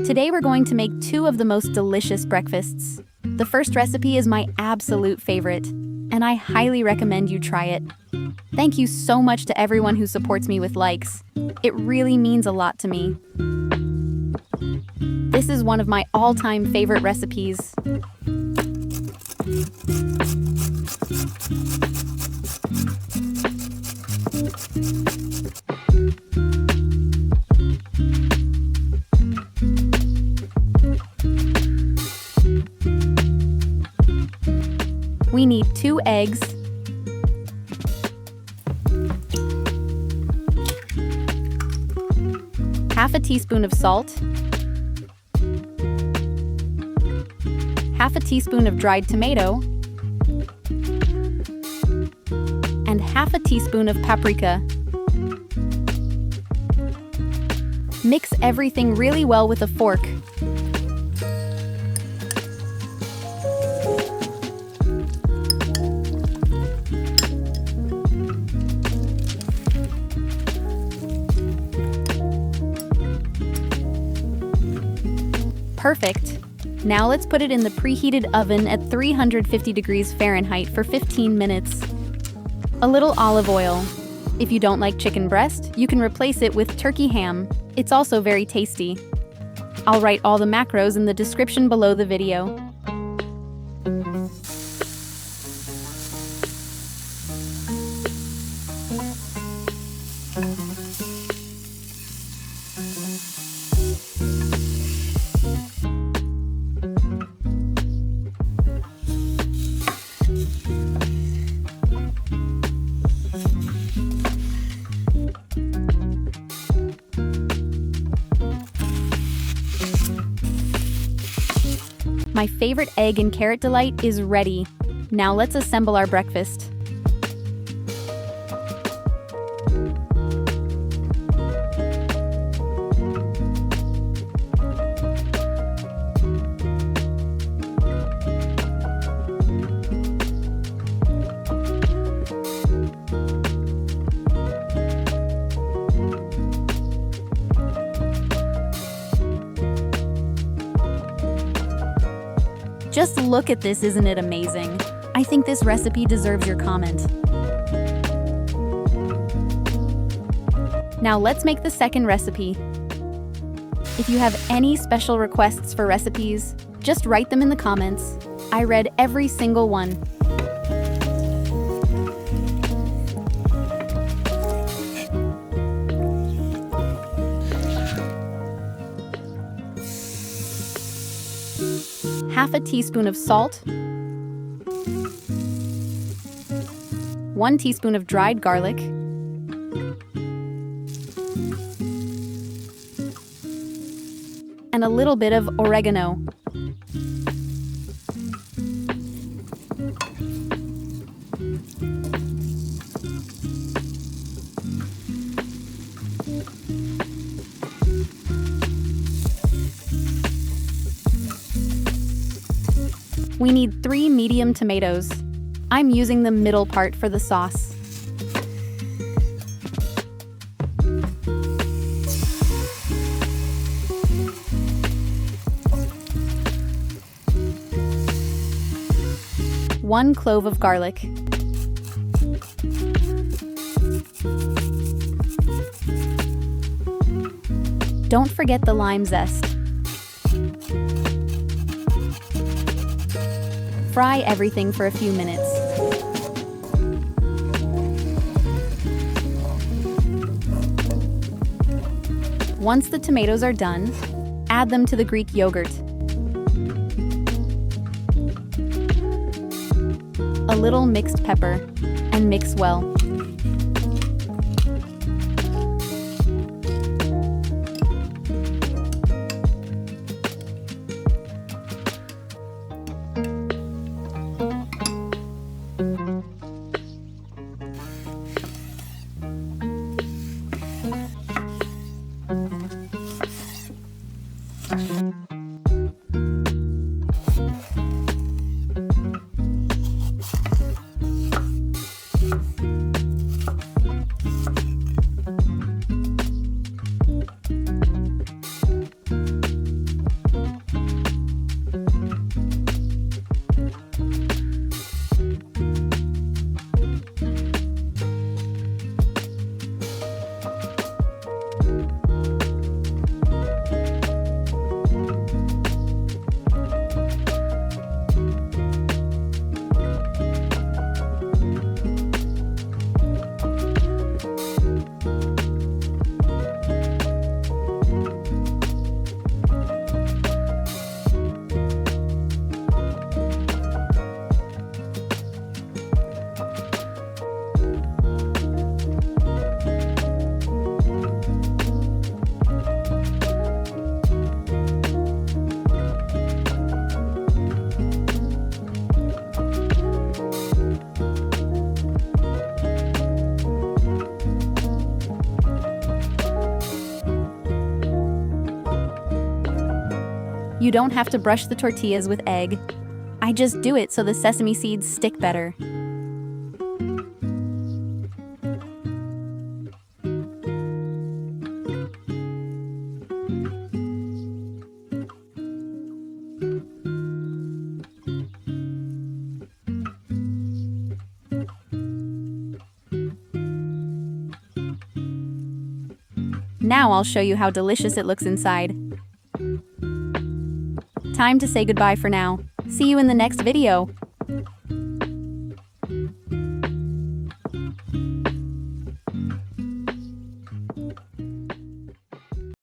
Today we're going to make two of the most delicious breakfasts. The first recipe is my absolute favorite, and I highly recommend you try it. Thank you so much to everyone who supports me with likes. It really means a lot to me. This is one of my all-time favorite recipes. We need 2 eggs, half a teaspoon of salt, half a teaspoon of dried tomato, and half a teaspoon of paprika. Mix everything really well with a fork. Perfect. Now let's put it in the preheated oven at 350 degrees Fahrenheit for 15 minutes. A little olive oil. If you don't like chicken breast, you can replace it with turkey ham. It's also very tasty. I'll write all the macros in the description below the video. My favorite egg and carrot delight is ready. Now let's assemble our breakfast. Just look at this, isn't it amazing? I think this recipe deserves your comment. Now let's make the second recipe. If you have any special requests for recipes, just write them in the comments. I read every single one. Half a teaspoon of salt, 1 teaspoon of dried garlic, and a little bit of oregano. We need 3 medium tomatoes. I'm using the middle part for the sauce. One clove of garlic. Don't forget the lime zest. Fry everything for a few minutes. Once the tomatoes are done, add them to the Greek yogurt. A little mixed pepper, and mix well. You don't have to brush the tortillas with egg. I just do it so the sesame seeds stick better. Now I'll show you how delicious it looks inside. Time to say goodbye for now. See you in the next video.